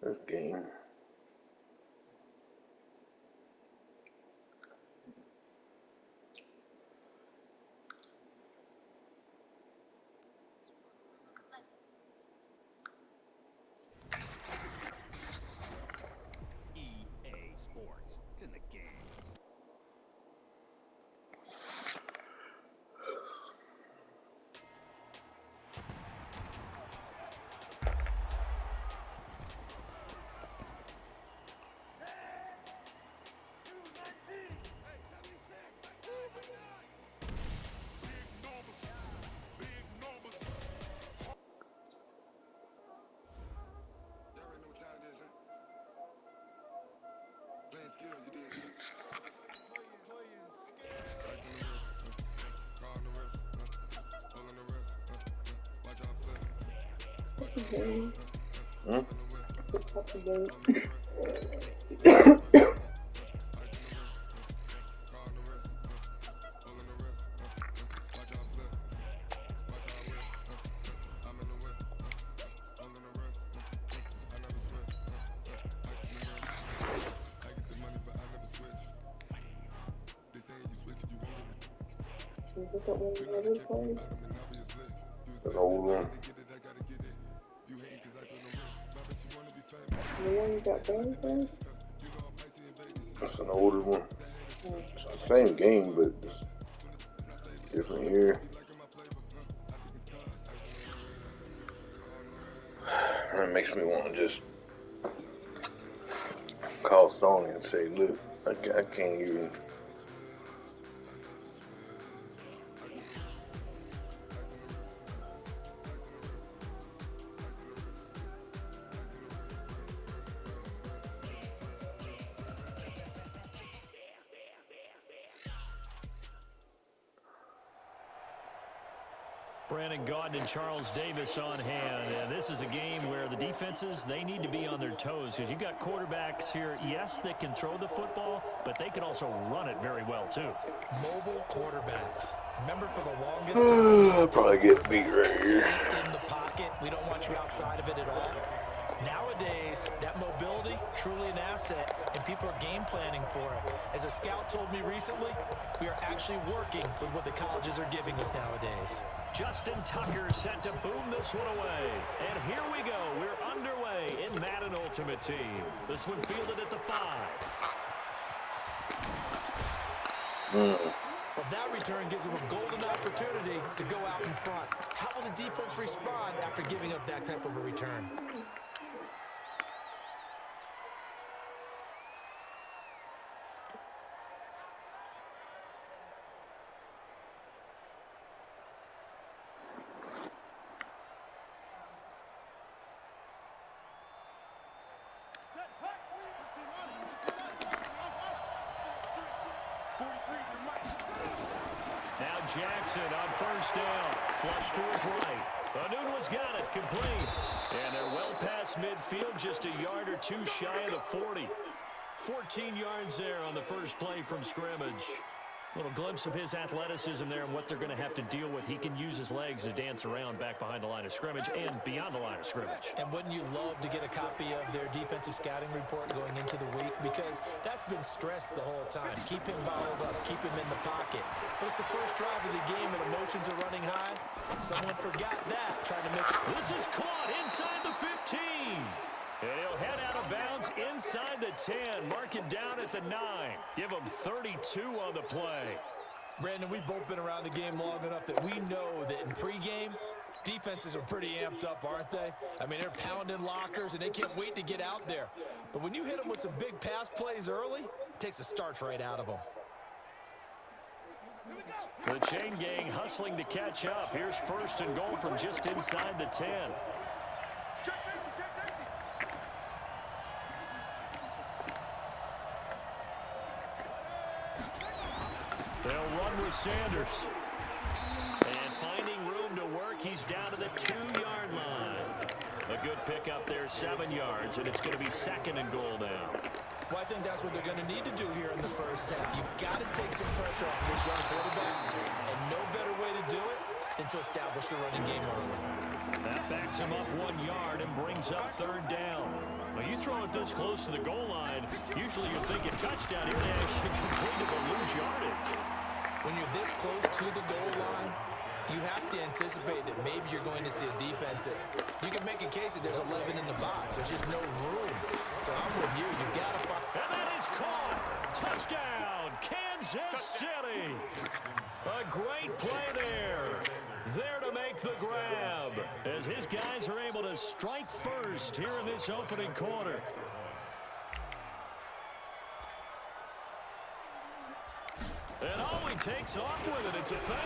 this game. EA Sports. It's in the game. An old one. It's an older one. It's the same game, but it's different year. That makes me want to just call Sony and say, look, I can't even. Brandon Gaudin and Charles Davis on hand. And this is a game where the defenses, they need to be on their toes because you've got quarterbacks here, yes, that can throw the football, but they can also run it very well, too. Mobile quarterbacks. Remember, for the longest time, I'll probably get beat right here. in the pocket. We don't want you outside of it at all. Nowadays, that mobility, truly an asset, and people are game planning for it. As a scout told me recently, we are actually working with what the colleges are giving us nowadays. Justin Tucker set to boom this one away. And here we go. We're underway in Madden Ultimate Team. This one fielded at the 5. Well, that return gives them a golden opportunity to go out in front. How will the defense respond after giving up that type of a return? Now Jackson on first down. Flush to his right. Anunua's got it. Complete. And they're well past midfield, just a yard or two shy of the 40. 14 yards there on the first play from scrimmage. Little glimpse of his athleticism there and what they're going to have to deal with. He can use his legs to dance around back behind the line of scrimmage and beyond the line of scrimmage. And wouldn't you love to get a copy of their defensive scouting report going into the week? Because that's been stressed the whole time. Keep him bottled up. Keep him in the pocket. But it's the first drive of the game and emotions are running high. Someone forgot that, trying to make it. This is caught inside the 15. And he'll head out of bounds inside the 10. Mark it down at the 9. Give him 32 on the play. Brandon, we've both been around the game long enough that we know that in pregame, defenses are pretty amped up, aren't they? I mean, they're pounding lockers, and they can't wait to get out there. But when you hit them with some big pass plays early, it takes the starch right out of them. The chain gang hustling to catch up. Here's first and goal from just inside the 10. They'll run with Sanders. And finding room to work, he's down to the 2-yard line. A good pickup there, 7 yards, and it's going to be second and goal now. Well, I think that's what they're going to need to do here in the first half. You've got to take some pressure off this young quarterback, and no better way to do it than to establish the running game early. That backs him up 1 yard and brings up third down. Well, you throw it this close to the goal line, usually you're thinking touchdown. Here they actually completed but lose yardage. When you're this close to the goal line, you have to anticipate that maybe you're going to see a defense that you can make a case that there's 11 in the box. There's just no room. So I'm with you. You got to find. And that is caught. Touchdown, Kansas City. A great play there. There to make the grab as his guys are able to strike first here in this opening quarter. And he takes off with it. It's a fake.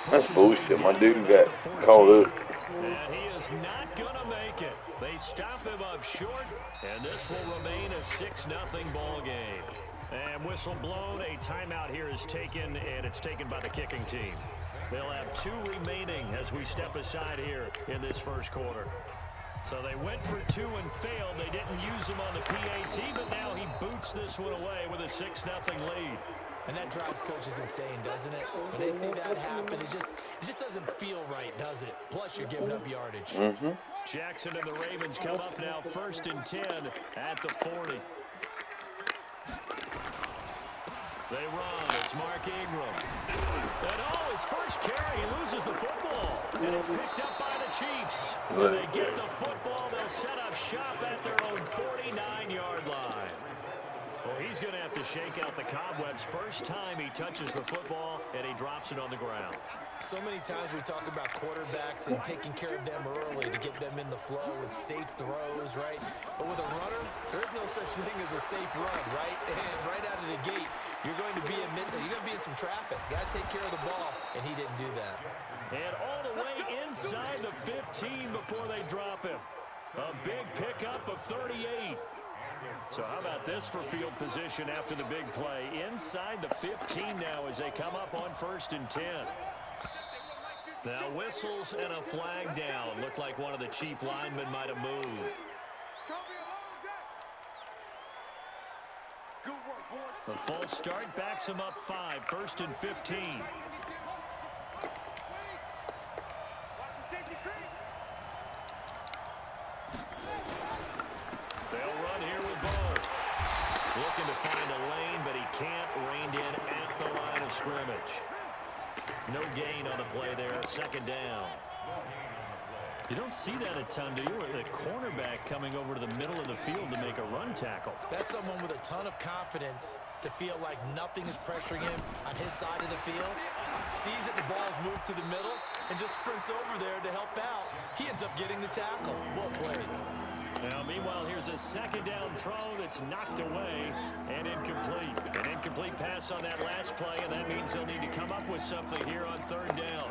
That's bullshit. My dude got called up. And he is not going to make it. They stop him up short, and this will remain a 6-0 ball game. And whistle blown, a timeout here is taken, and it's taken by the kicking team. They'll have 2 remaining as we step aside here in this first quarter. So they went for 2 and failed. They didn't use him on the PAT, but now he boots this one away with a 6-0 lead. And that drives coaches insane, doesn't it? When they see that happen, it just doesn't feel right, does it? Plus, you're giving up yardage. Jackson and the Ravens come up now 1st and 10 at the 40. They run. It's Mark Ingram. And his first carry, he loses the football. And it's picked up by the Chiefs. When they get the football, they'll set up shop at their own 49-yard line. Well, he's going to have to shake out the cobwebs. First time he touches the football, and he drops it on the ground. So many times we talk about quarterbacks and taking care of them early to get them in the flow with safe throws, right? But with a runner, there is no such thing as a safe run, right? And right out of the gate, you're going to be in some traffic. Got to take care of the ball, and he didn't do that. And all the way inside the 15 before they drop him. A big pickup of 38. So how about this for field position after the big play? Inside the 15 now as they come up on 1st and 10. Now whistles and a flag down. Looked like one of the chief linemen might have moved. The false start backs him up 5. 1st and 15. They'll run here with Bo. Looking to find a lane, but he can't. Reined in at the line of scrimmage. No gain on the play there. 2nd down. You don't see that a ton, do you? A cornerback coming over to the middle of the field to make a run tackle. That's someone with a ton of confidence to feel like nothing is pressuring him on his side of the field. Sees that the ball's moved to the middle and just sprints over there to help out. He ends up getting the tackle. Well played. Now, meanwhile, here's a 2nd down throw that's knocked away and incomplete. An incomplete pass on that last play, and that means they'll need to come up with something here on 3rd down.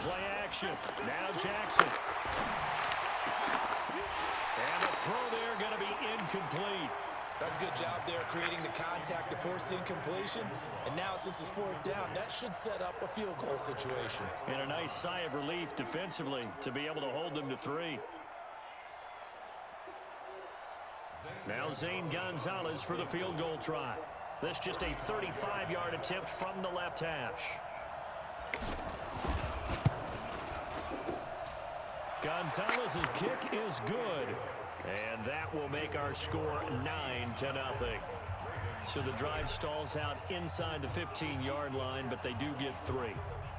Play action. Now Jackson. And the throw there going to be incomplete. That's a good job there creating the contact to force incompletion. And now since it's 4th down, that should set up a field goal situation. And a nice sigh of relief defensively to be able to hold them to 3. Now Zane Gonzalez for the field goal try. This just a 35-yard attempt from the left hash. Gonzalez's kick is good. And that will make our score 9-0. So the drive stalls out inside the 15-yard line, but they do get 3.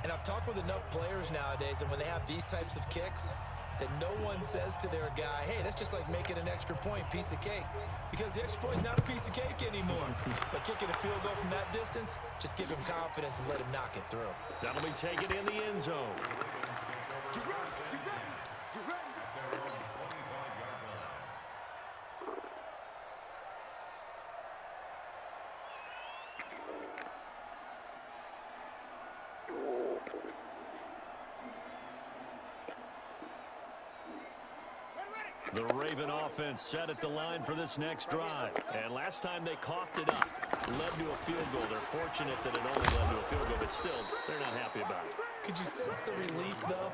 And I've talked with enough players nowadays, and when they have these types of kicks, that no one says to their guy, hey, that's just like making an extra point, piece of cake. Because the extra point is not a piece of cake anymore. But kicking a field goal from that distance, just give him confidence and let him knock it through. That'll be taken in the end zone. The Raven offense set at the line for this next drive. And last time they coughed it up, led to a field goal. They're fortunate that it only led to a field goal, but still, they're not happy about it. Could you sense the relief, though?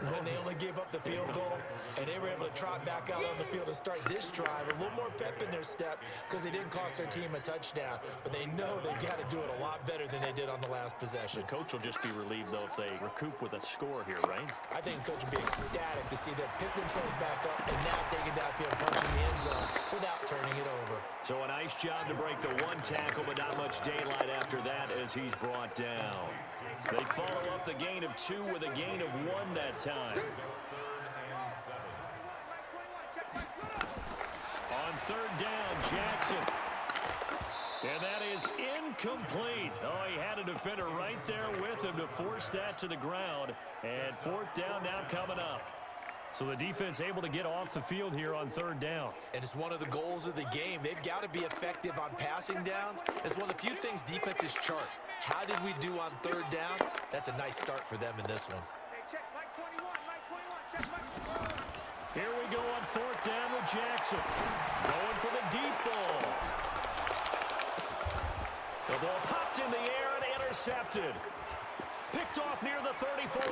when they only gave up the field goal, and they were able to trot back out on the field and start this drive, a little more pep in their step because they didn't cost their team a touchdown. But they know they've got to do it a lot better than they did on the last possession. The coach will just be relieved, though, if they recoup with a score here, right? I think the coach will be ecstatic to see them pick themselves back up and now take it downfield, punching the end zone without turning it over. So a nice job to break the one tackle, but not much daylight after that as he's brought down. They follow up the gain of 2 with a gain of 1 that time. On third down, Jackson. And that is incomplete. Oh, he had a defender right there with him to force that to the ground. And fourth down now coming up. So the defense able to get off the field here on third down. And it's one of the goals of the game. They've got to be effective on passing downs. It's one of the few things defenses chart. How did we do on third down? That's a nice start for them in this one. Here we go on fourth down with Jackson. Going for the deep ball. The ball popped in the air and intercepted. Picked off near the 34.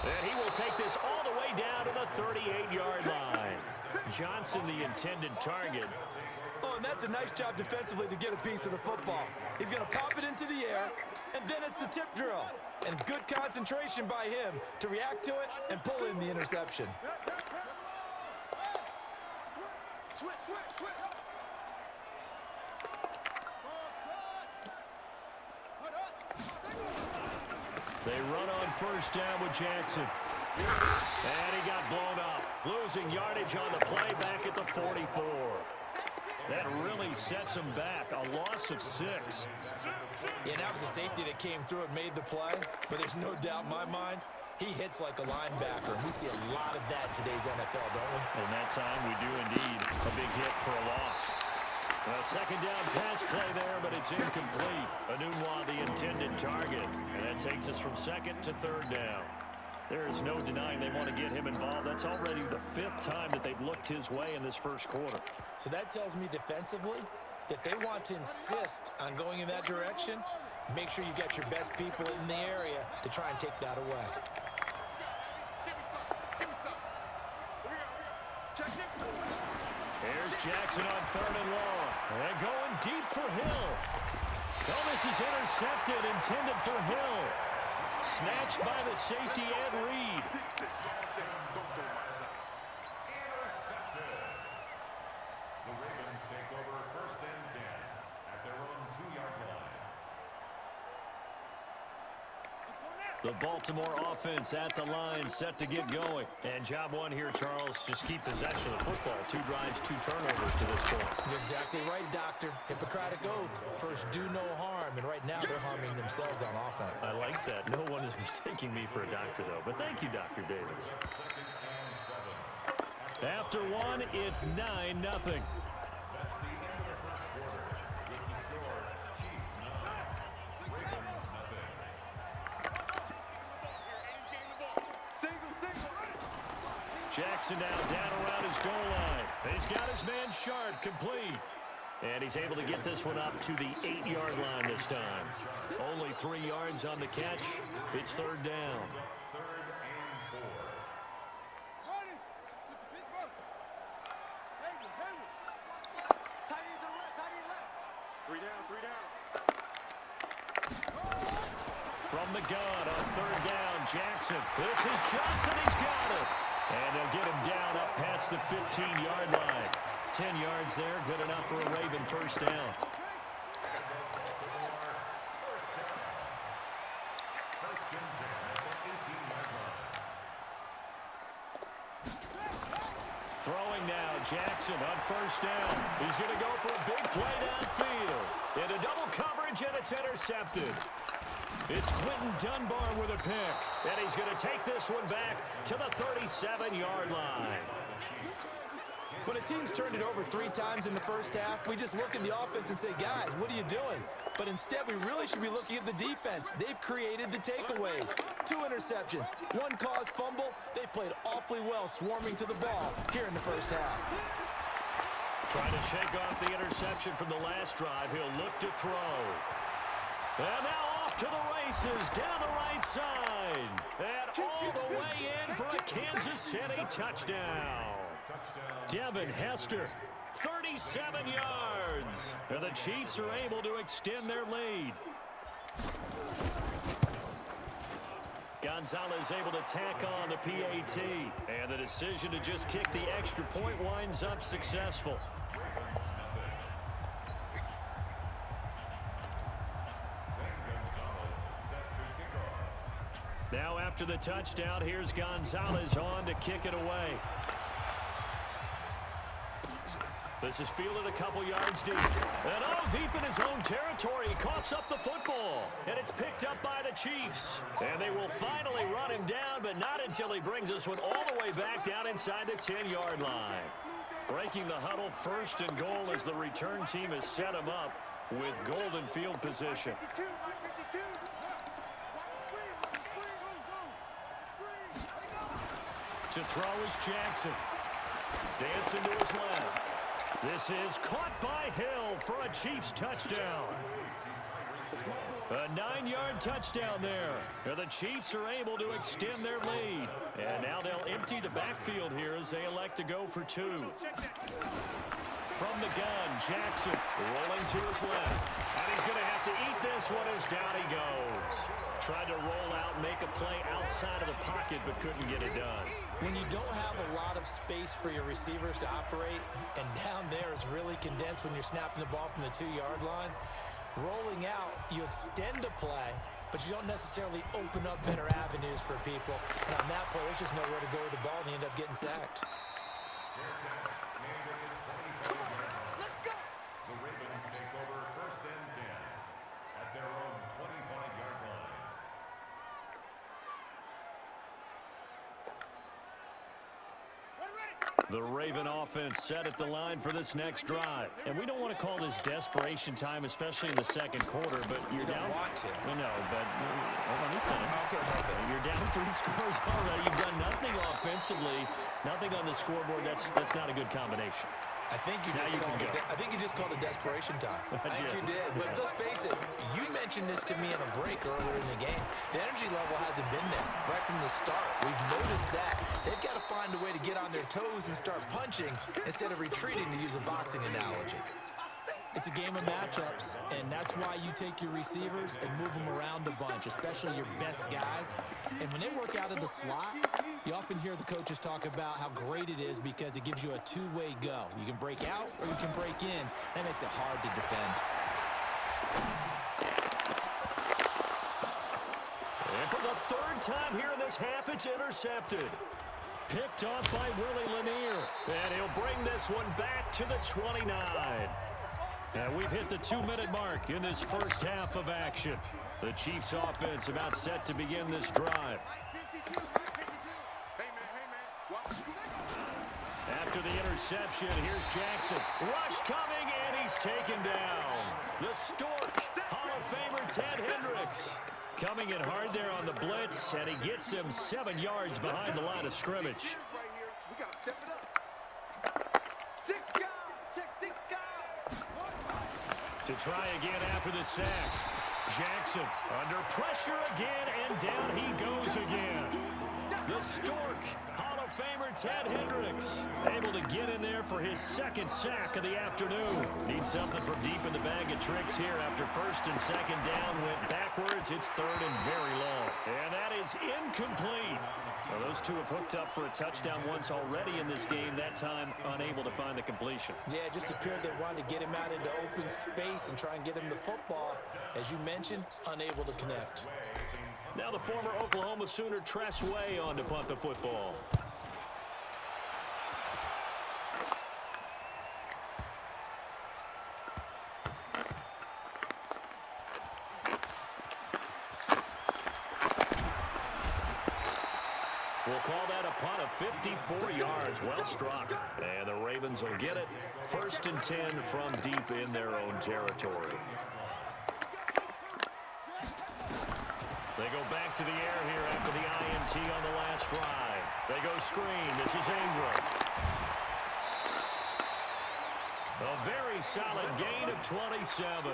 And he will take this all the way down to the 38-yard line. Johnson, the intended target. Oh, and that's a nice job defensively to get a piece of the football. He's going to pop it into the air, and then it's the tip drill. And good concentration by him to react to it and pull in the interception. They run on first down with Jackson. And he got blown up. Losing yardage on the play back at the 44. That really sets him back. A loss of 6. Yeah, that was a safety that came through and made the play. But there's no doubt in my mind, he hits like a linebacker. We see a lot of that in today's NFL, don't we? And that time we do indeed. A big hit for a loss. A second down pass play there, but it's incomplete. Anunwa, the intended target. And that takes us from second to third down. There is no denying they want to get him involved. That's already the 5th time that they've looked his way in this first quarter. So that tells me defensively that they want to insist on going in that direction. Make sure you got your best people in the area to try and take that away. Here's Jackson on third and long. And going deep for Hill. Oh, this is intercepted, intended for Hill. Snatched by the safety Ed Reed. The Ravens take over first and 10 at their own 2-yard line. The Baltimore offense at the line, set to get going. And job one here, Charles, just keep possession of the football. 2 drives, 2 turnovers to this point. You're exactly right, Doctor. Hippocratic oath. First, do no harm. And right now, they're harming themselves on offense. I like that. No one is mistaking me for a doctor, though. But thank you, Dr. Davis. After 1, it's 9-0. Jackson now down around his goal line. He's got his man Sharp complete. And he's able to get this one up to the 8-yard line this time. Only 3 yards on the catch. It's third down. From the gun on third down, Jackson. This is Johnson. He's got it. And they'll get him down up past the 15-yard line. 10 yards there, good enough for a Raven first down. Throwing now, Jackson on first down. He's going to go for a big play downfield. Into double coverage, and it's intercepted. It's Quentin Dunbar with a pick. And he's going to take this one back to the 37-yard line. When a team's turned it over 3 times in the first half, we just look at the offense and say, guys, what are you doing? But instead, we really should be looking at the defense. They've created the takeaways. 2 interceptions, 1 caused fumble. They played awfully well swarming to the ball here in the first half. Trying to shake off the interception from the last drive. He'll look to throw. And now off to the races down the right side. And all the way in for a Kansas City touchdown. Devin Hester, 37 yards. And the Chiefs are able to extend their lead. Gonzalez able to tack on the PAT. And the decision to just kick the extra point winds up successful. Now after the touchdown, here's Gonzalez on to kick it away. This is fielded a couple yards deep. And deep in his own territory, he coughs up the football. And it's picked up by the Chiefs. And they will finally run him down, but not until he brings this one all the way back down inside the 10-yard line. Breaking the huddle, 1st and goal as the return team has set him up with golden field position. To throw is Jackson. Dancing to his left. This is caught by Hill for a Chiefs touchdown. A 9-yard touchdown there. And the Chiefs are able to extend their lead. And now they'll empty the backfield here as they elect to go for 2. From the gun, Jackson rolling to his left. And he's going to have to eat this one as down he goes. Tried to roll out, make a play outside of the pocket, but couldn't get it done. When you don't have a lot of space for your receivers to operate, and down there it's really condensed when you're snapping the ball from the 2-yard line, rolling out, you extend the play, but you don't necessarily open up better avenues for people. And on that play, there's just nowhere to go with the ball, and you end up getting sacked. The Ravens take over 1st and 10 at their own 25-yard line. The Raven offense set at the line for this next drive. And we don't want to call this desperation time, especially in the second quarter, but you're down. Want to. No, but let me finish. Okay. You're down 3 scores already. You've done nothing offensively, nothing on the scoreboard. That's not a good combination. I think you just called it desperation time. I think you did. But let's face it, you mentioned this to me in a break earlier in the game. The energy level hasn't been there right from the start. We've noticed that. They've got to find a way to get on their toes and start punching instead of retreating, to use a boxing analogy. It's a game of matchups, and that's why you take your receivers and move them around a bunch, especially your best guys. And when they work out of the slot, you often hear the coaches talk about how great it is because it gives you a two-way go. You can break out or you can break in. That makes it hard to defend. And for the 3rd time here in this half, it's intercepted. Picked off by Willie Lanier. And he'll bring this one back to the 29. And we've hit the 2-minute mark in this first half of action. The Chiefs offense about set to begin this drive. After the interception, here's Jackson. Rush coming, and he's taken down. The Stork, Hall of Famer Ted Hendricks. Coming in hard there on the blitz, and he gets him 7 yards behind the line of scrimmage. To try again after the sack. Jackson under pressure again, and down he goes again. The Stork, Hall of Famer Ted Hendricks, able to get in there for his 2nd sack of the afternoon. Needs something from deep in the bag of tricks here after 1st and 2nd down went backwards. It's 3rd and very long. And that is incomplete. Well, those two have hooked up for a touchdown once already in this game, that time unable to find the completion. Yeah, it just appeared they wanted to get him out into open space and try and get him the football. As you mentioned, unable to connect. Now the former Oklahoma Sooner Tress Way on to punt the football. We'll call that a punt of 54 yards. Well struck. And the Ravens will get it. 1st and 10 from deep in their own territory. They go back to the air here after the INT on the last drive. They go screen. This is Ingram. A very solid gain of 27.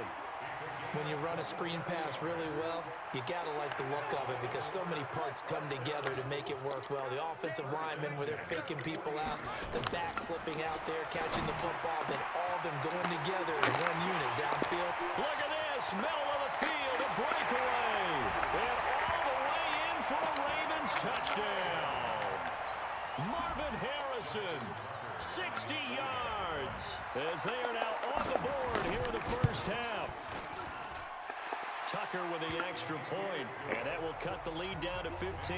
When you run a screen pass really well, you got to like the look of it because so many parts come together to make it work well. The offensive linemen, where they're faking people out, the back slipping out there, catching the football, then all of them going together in one unit downfield. Look at this, middle of the field, a breakaway. And all the way in for a Ravens touchdown. Marvin Harrison, 60 yards, as they are now on the board here in the first half. Tucker with the extra point, and that will cut the lead down to 15.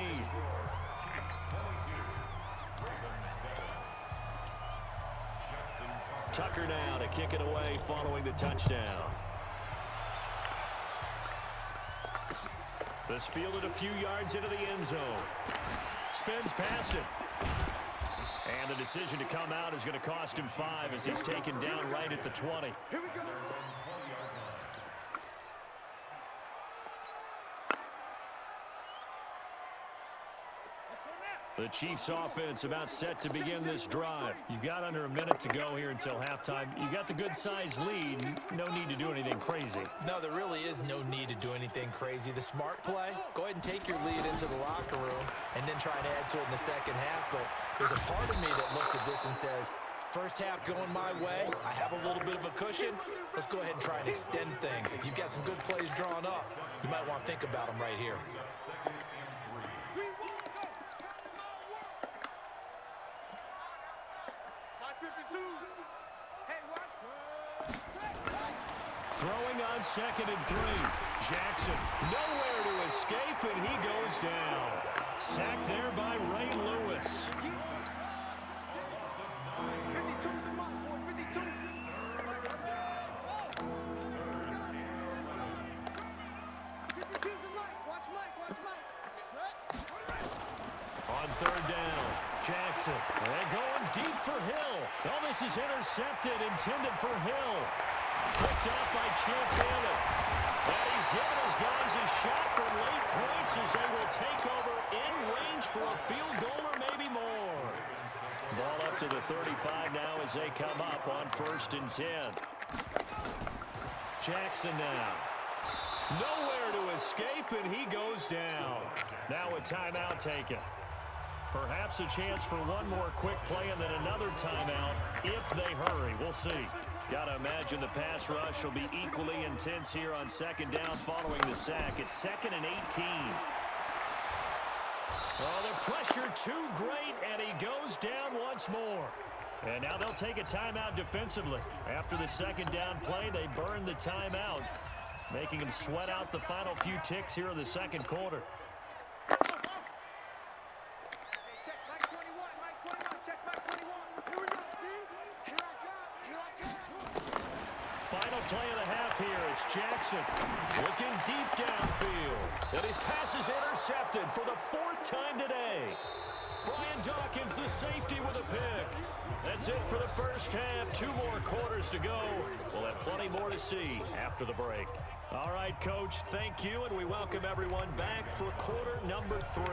Tucker now to kick it away following the touchdown. This fielded a few yards into the end zone. Spins past it. And the decision to come out is going to cost him 5 as he's taken down right at the 20. Here we go. The Chiefs offense about set to begin this drive. You've got under a minute to go here until halftime. You got the good-sized lead. No need to do anything crazy. No, there really is no need to do anything crazy. The smart play, go ahead and take your lead into the locker room and then try and add to it in the second half. But there's a part of me that looks at this and says, first half going my way, I have a little bit of a cushion. Let's go ahead and try and extend things. If you've got some good plays drawn up, you might want to think about them right here. Throwing on 2nd and 3. Jackson nowhere to escape, and he goes down. Sacked there by Ray Lewis. On 3rd down, Jackson. And going deep for Hill. Oh, this is intercepted, intended for Hill. Picked off by Champ Bailey. And he's given his guys a shot for late points as they will take over in range for a field goal or maybe more. Ball up to the 35 now as they come up on 1st and 10. Jackson now. Nowhere to escape, and he goes down. Now a timeout taken. Perhaps a chance for one more quick play and then another timeout if they hurry. We'll see. Got to imagine the pass rush will be equally intense here on 2nd down following the sack. It's 2nd and 18. Oh, the pressure too great, and he goes down once more. And now they'll take a timeout defensively. After the 2nd down play, they burn the timeout, making them sweat out the final few ticks here in the 2nd quarter. Final play of the half here. It's Jackson looking deep downfield. And his pass is intercepted for the 4th time today. Brian Dawkins, the safety, with a pick. That's it for the first half. 2 more quarters to go. We'll have plenty more to see after the break. All right, Coach, thank you, and we welcome everyone back for quarter number 3.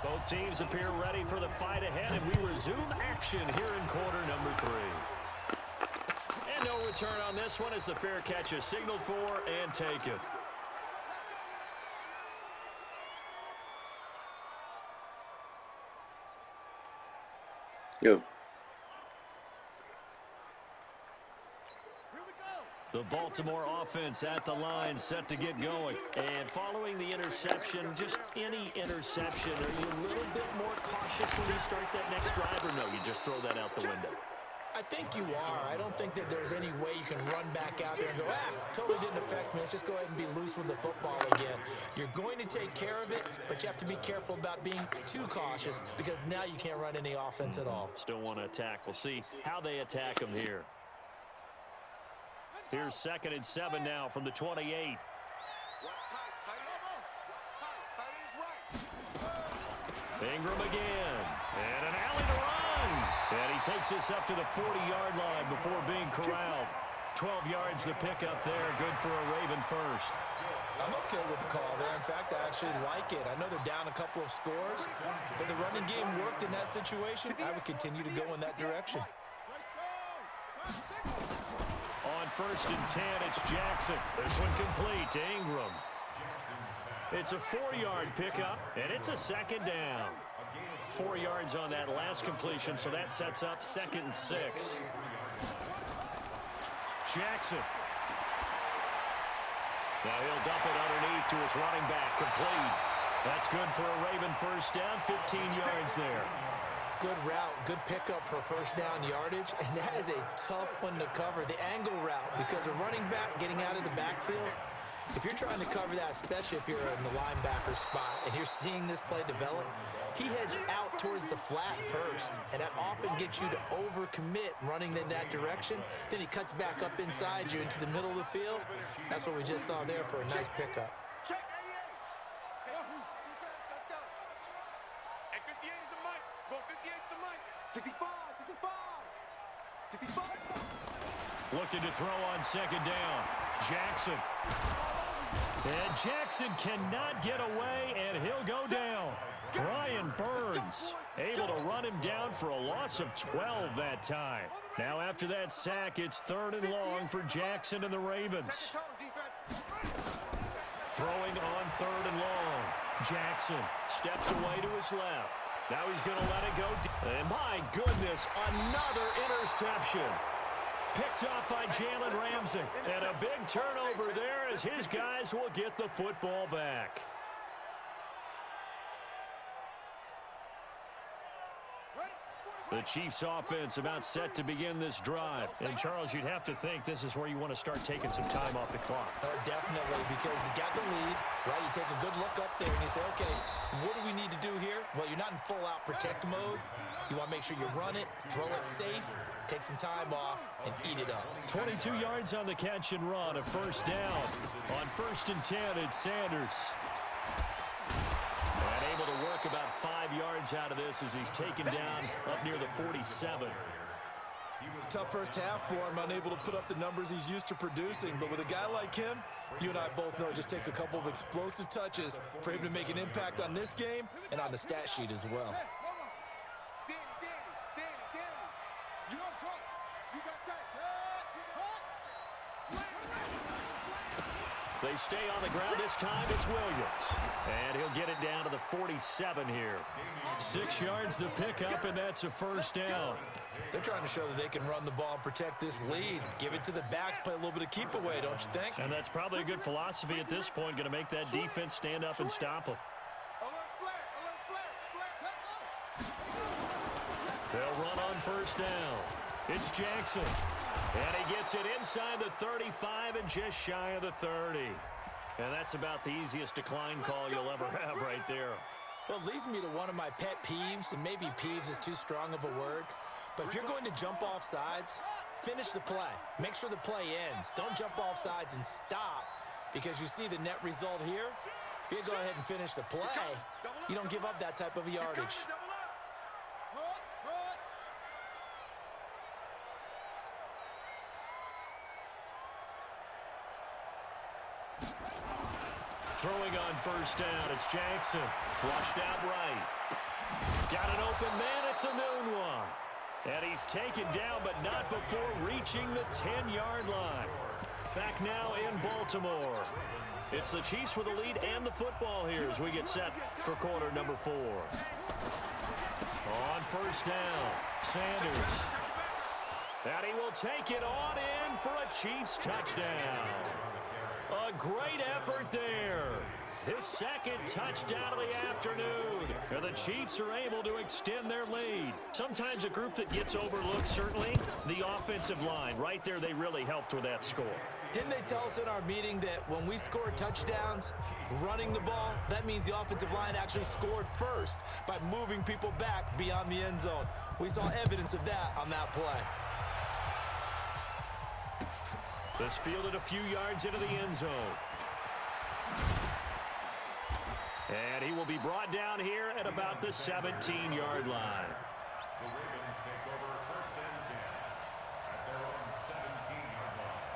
Both teams appear ready for the fight ahead, and we resume action here in quarter number 3. And no return on this one as the fair catch is signaled for and taken. Yo. The Baltimore offense at the line, set to get going. And following the interception, just any interception, are you a little bit more cautious when you start that next drive, or no, you just throw that out the window? I think you are. I don't think that there's any way you can run back out there and go, totally didn't affect me. Let's just go ahead and be loose with the football again. You're going to take care of it, but you have to be careful about being too cautious because now you can't run any offense at all. Still want to attack. We'll see how they attack them here. Here's 2nd and 7 now from the 28. Ingram again. And an alley to run. And he takes this up to the 40-yard line before being corralled. 12 yards to pick up there. Good for a Raven first. I'm okay with the call there. In fact, I actually like it. I know they're down a couple of scores, but the running game worked in that situation. I would continue to go in that direction. On first and 10, it's Jackson. This one complete to Ingram. It's a 4-yard pickup, and it's a second down. 4 yards on that last completion, so that sets up 2nd and 6. Jackson. Now he'll dump it underneath to his running back, complete. That's good for a Raven first down, 15 yards there. Good route, good pickup for first down yardage, and that is a tough one to cover, the angle route, because a running back getting out of the backfield, if you're trying to cover that, especially if you're in the linebacker spot and you're seeing this play develop, he heads out towards the flat first, and that often gets you to overcommit running in that direction. Then he cuts back up inside you into the middle of the field. That's what we just saw there for a nice pickup. Check 88. Defense, let's go. At 58 is the mic. Go 58 is the mic. 65, 65. 65. Looking to throw on second down. Jackson. And Jackson cannot get away, and he'll go down. Brian Burns able to run him down for a loss of 12 that time. Now after that sack, it's 3rd and long for Jackson and the Ravens. Throwing on 3rd and long. Jackson steps away to his left. Now he's going to let it go. And my goodness, another interception. Picked up by Jalen Ramsey. And a big turnover there as his guys will get the football back. The Chiefs offense about set to begin this drive. And Charles, you'd have to think this is where you want to start taking some time off the clock. Oh, definitely, because you got the lead, right? You take a good look up there and you say, okay, what do we need to do here? Well, you're not in full-out protect mode. You want to make sure you run it, throw it safe, take some time off, and eat it up. 22 yards on the catch and run, a first down. On 1st and 10, it's Sanders. And able to work about 5 yards out of this as he's taken down up near the 47. Tough first half for him, unable to put up the numbers he's used to producing. But with a guy like him, you and I both know it just takes a couple of explosive touches for him to make an impact on this game and on the stat sheet as well. They stay on the ground this time. It's Williams. And he'll get it down to the 47 here. 6 yards the pickup, and that's a first down. They're trying to show that they can run the ball and protect this lead. Give it to the backs, play a little bit of keep away, don't you think? And that's probably a good philosophy at this point, going to make that defense stand up and stop them. They'll run on first down. It's Jackson. And he gets it inside the 35 and just shy of the 30. And that's about the easiest decline call you'll ever have right there. Well, it leads me to one of my pet peeves, and maybe peeves is too strong of a word, but if you're going to jump off sides, finish the play. Make sure the play ends. Don't jump off sides and stop, because you see the net result here. If you go ahead and finish the play, you don't give up that type of yardage. Throwing on first down, it's Jackson. Flushed out right. Got an open man, it's a noon one. And he's taken down, but not before reaching the 10-yard line. Back now in Baltimore. It's the Chiefs with the lead and the football here as we get set for quarter number 4. On first down, Sanders. And he will take it on in for a Chiefs touchdown. A great effort there. His second touchdown of the afternoon. And the Chiefs are able to extend their lead. Sometimes a group that gets overlooked, certainly, the offensive line. Right there, they really helped with that score. Didn't they tell us in our meeting that when we score touchdowns, running the ball, that means the offensive line actually scored first by moving people back beyond the end zone? We saw evidence of that on that play. This fielded a few yards into the end zone. And he will be brought down here at about the 17-yard line. The Ravens take over 1st and 10 at their own 17-yard line.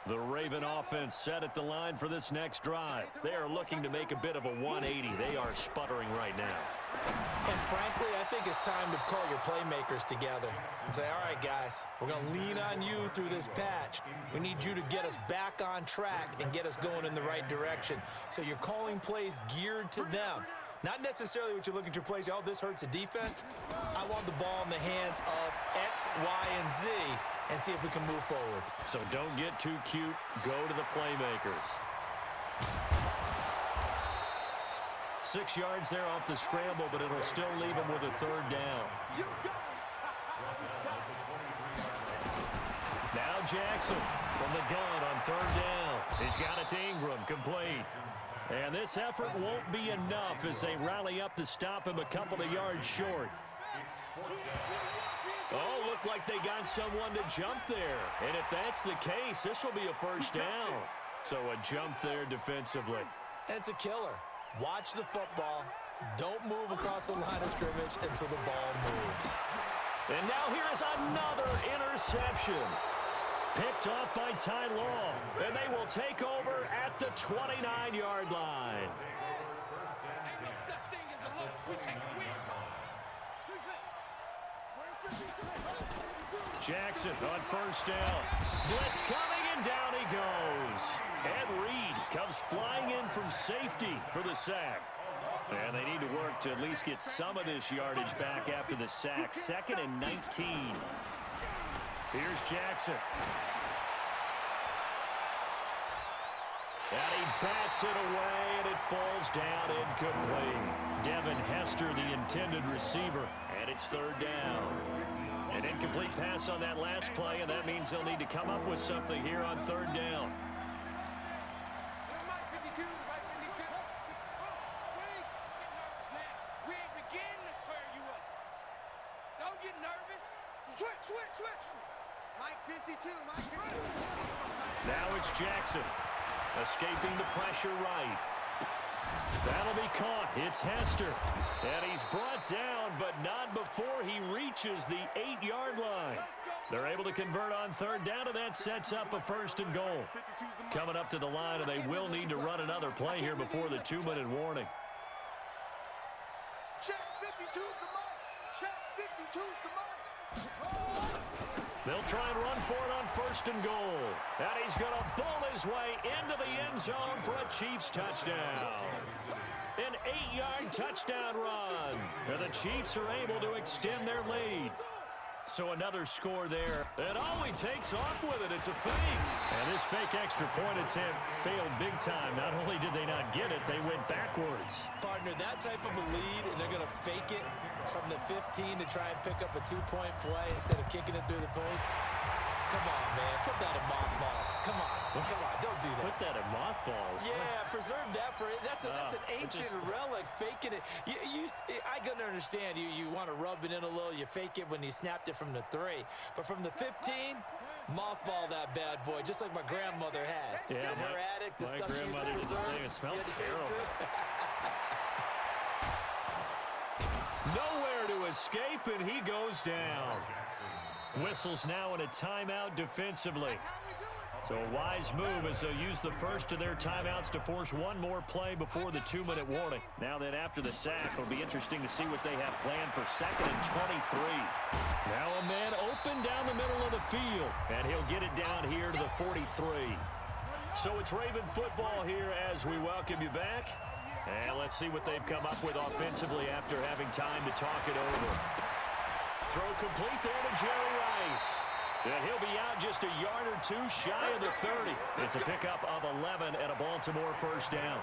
The Raven offense set at the line for this next drive. They are looking to make a bit of a 180. They are sputtering right now. And frankly, I think it's time to call your playmakers together and say, all right, guys, we're going to lean on you through this patch. We need you to get us back on track and get us going in the right direction. So you're calling plays geared to them. Not necessarily what you look at your plays, oh, this hurts the defense. I want the ball in the hands of X, Y, and Z and see if we can move forward. So don't get too cute. Go to the playmakers. 6 yards there off the scramble, but it'll still leave him with a third down. Now Jackson from the gun on third down. He's got it to Ingram, complete. And this effort won't be enough as they rally up to stop him a couple of yards short. Oh, looked like they got someone to jump there. And if that's the case, this will be a first down. So a jump there defensively. And it's a killer. Watch the football. Don't move across the line of scrimmage until the ball moves. And now here is another interception. Picked off by Ty Long. And they will take over at the 29-yard line. Jackson on first down. Blitz coming, and down he goes. Ed Reed comes flying in from safety for the sack. And they need to work to at least get some of this yardage back after the sack. 2nd and 19. Here's Jackson. And he bats it away, and it falls down incomplete. Devin Hester, the intended receiver, and it's third down. An incomplete pass on that last play, and that means they'll need to come up with something here on third down. Now it's Jackson, escaping the pressure right. That'll be caught. It's Hester. And he's brought down, but not before he reaches the 8-yard line. They're able to convert on third down, and that sets up a 1st and goal. Coming up to the line, and they will need to run another play here before the 2-minute warning. Check 52's the mark. Check 52's the mark. They'll try and run for it on 1st and goal. And he's going to bull his way into the end zone for a Chiefs touchdown. An 8-yard touchdown run. And the Chiefs are able to extend their lead. So another score there. And oh, he takes off with it. It's a fake. And this fake extra point attempt failed big time. Not only did they not get it, they went backwards. Partner, that type of a lead, and they're going to fake it from the 15 to try and pick up a 2-point play instead of kicking it through the post. Come on, man. Put that in mothballs. Come on. Come on. Don't do that. Put that in mothballs. Yeah, preserve that for it. That's an ancient relic. Faking it. I can understand. You want to rub it in a little. You fake it when you snapped it from the 3. But from the 15, mothball that bad boy, just like my grandmother had. Yeah, in her attic, the stuff she used to preserve. It smelled terrible. Nowhere to escape, and he goes down. Whistles now in a timeout defensively. So a wise move as they'll use the first of their timeouts to force one more play before the 2-minute warning. Now then, after the sack, it'll be interesting to see what they have planned for 2nd and 23. Now a man open down the middle of the field, and he'll get it down here to the 43. So it's Raven football here as we welcome you back. And let's see what they've come up with offensively after having time to talk it over. Throw complete there to Jerry Rice. And he'll be out just a yard or 2 shy of the 30. It's a pickup of 11 and a Baltimore first down.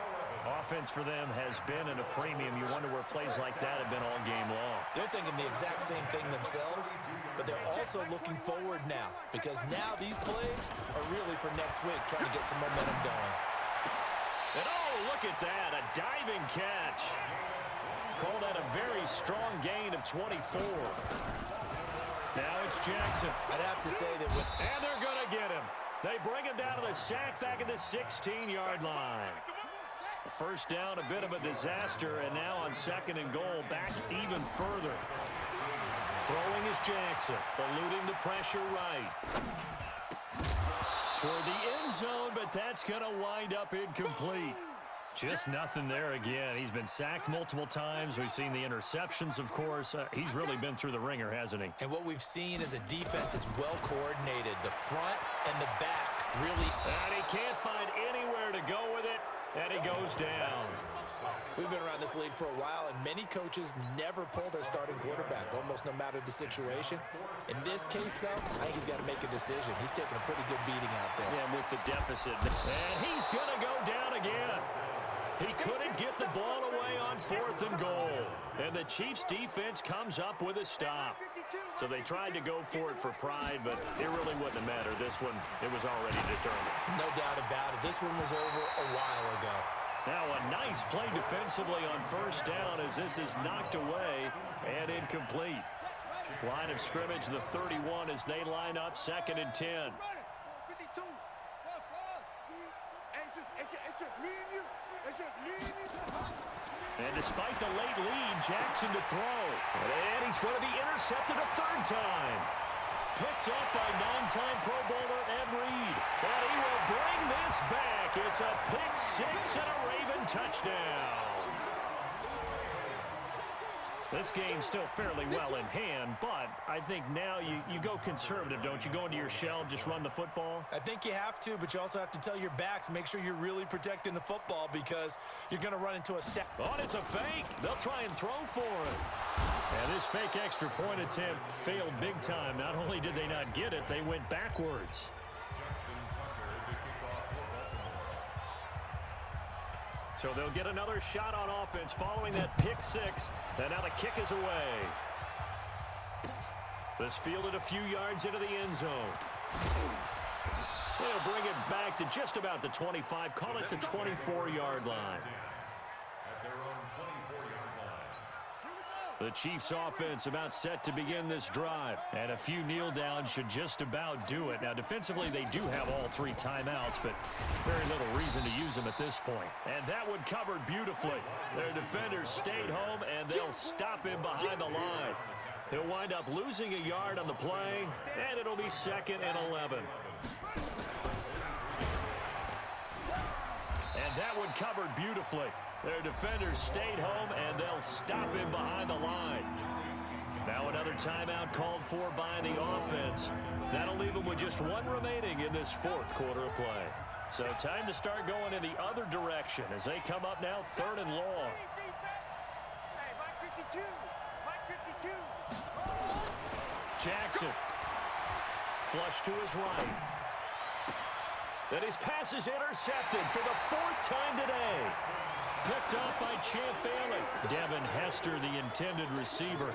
Offense for them has been at a premium. You wonder where plays like that have been all game long. They're thinking the exact same thing themselves, but they're also looking forward now because now these plays are really for next week, trying to get some momentum going. And oh, look at that, a diving catch. Call that a very strong gain of 24. Now it's Jackson. I'd have to say that and they're going to get him. They bring him down to the sack back at the 16-yard line. First down, a bit of a disaster, and now on 2nd and goal, back even further. Throwing is Jackson, eluding the pressure right. Toward the end zone, but that's going to wind up incomplete. Just nothing there again. He's been sacked multiple times. We've seen the interceptions, of course. He's really been through the ringer, hasn't he? And what we've seen is a defense is well coordinated. The front and the back really. And he can't find anywhere to go with it, and he goes down. We've been around this league for a while, and many coaches never pull their starting quarterback, almost no matter the situation. In this case, though, I think he's got to make a decision. He's taking a pretty good beating out there. Yeah, with the deficit. And he's going to go down again. He couldn't get the ball away on 4th and goal. And the Chiefs' defense comes up with a stop. So they tried to go for it for pride, but it really wouldn't have mattered. This one, it was already determined. No doubt about it. This one was over a while ago. Now a nice play defensively on 1st down as this is knocked away and incomplete. Line of scrimmage, the 31 as they line up 2nd and 10. And despite the late lead, Jackson to throw. And he's going to be intercepted a 3rd time. Picked up by 9-time Pro Bowler Ed Reed. And he will bring this back. It's a pick-6 and a Raven touchdown. This game's still fairly well in hand, but I think now you go conservative, don't you? Go into your shell, just run the football? I think you have to, but you also have to tell your backs, make sure you're really protecting the football because you're going to run into a step. Oh, and it's a fake. They'll try and throw for it. And this fake extra point attempt failed big time. Not only did they not get it, they went backwards. So they'll get another shot on offense following that pick-6. And now the kick is away. This fielded a few yards into the end zone. They'll bring it back to just about the 25. Call it the 24-yard line. The Chiefs offense about set to begin this drive. And a few kneel downs should just about do it. Now defensively they do have all 3 timeouts, but very little reason to use them at this point. And that one covered beautifully. Their defenders stayed home and they'll stop him behind the line. He'll wind up losing a yard on the play, and it'll be 2nd and 11. And that one covered beautifully. Their defenders stayed home, and they'll stop him behind the line. Now another timeout called for by the offense. That'll leave them with just 1 remaining in this 4th quarter of play. So time to start going in the other direction as they come up now 3rd and long. Jackson. Flush to his right. Then his pass is intercepted for the 4th time today. Picked up by Champ Bailey. Devin Hester, the intended receiver.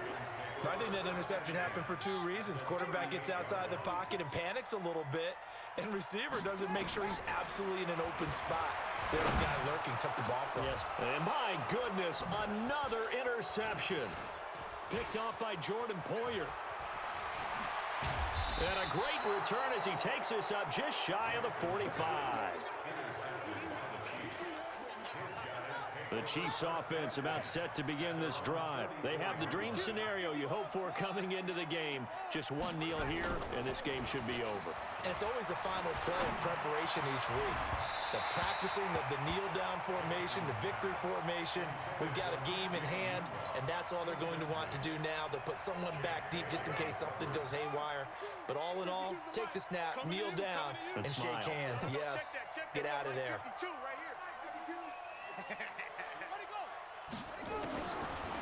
I think that interception happened for 2 reasons. Quarterback gets outside the pocket and panics a little bit, and receiver doesn't make sure he's absolutely in an open spot. So there's a guy lurking, took the ball from him. Yes, and my goodness, another interception. Picked off by Jordan Poyer. And a great return as he takes this up just shy of the 45. The Chiefs offense about set to begin this drive. They have the dream scenario you hope for coming into the game. Just 1 kneel here, and this game should be over. And it's always the final play in preparation each week. The practicing of the kneel-down formation, the victory formation. We've got a game in hand, and that's all they're going to want to do now. They'll put someone back deep just in case something goes haywire. But all in all, take the snap, kneel down, and shake hands. Yes, get out of there.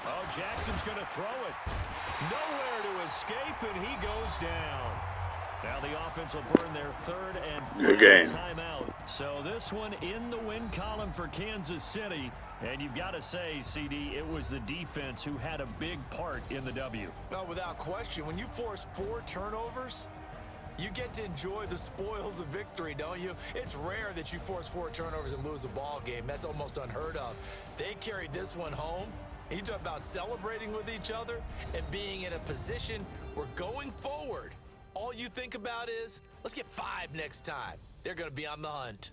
Oh, Jackson's going to throw it. Nowhere to escape, and he goes down. Now the offense will burn their 3rd and 4th timeout. So this one in the win column for Kansas City. And you've got to say, CD, it was the defense who had a big part in the W. No, without question. When you force 4 turnovers, you get to enjoy the spoils of victory, don't you? It's rare that you force 4 turnovers and lose a ball game. That's almost unheard of. They carried this one home. You talk about celebrating with each other and being in a position where going forward, all you think about is, let's get 5 next time. They're going to be on the hunt.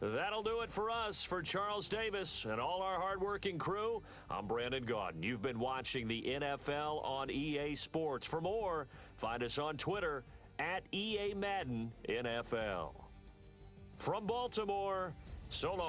That'll do it for us. For Charles Davis and all our hardworking crew, I'm Brandon Gaudin. You've been watching the NFL on EA Sports. For more, find us on Twitter at EA Madden NFL. From Baltimore, so long.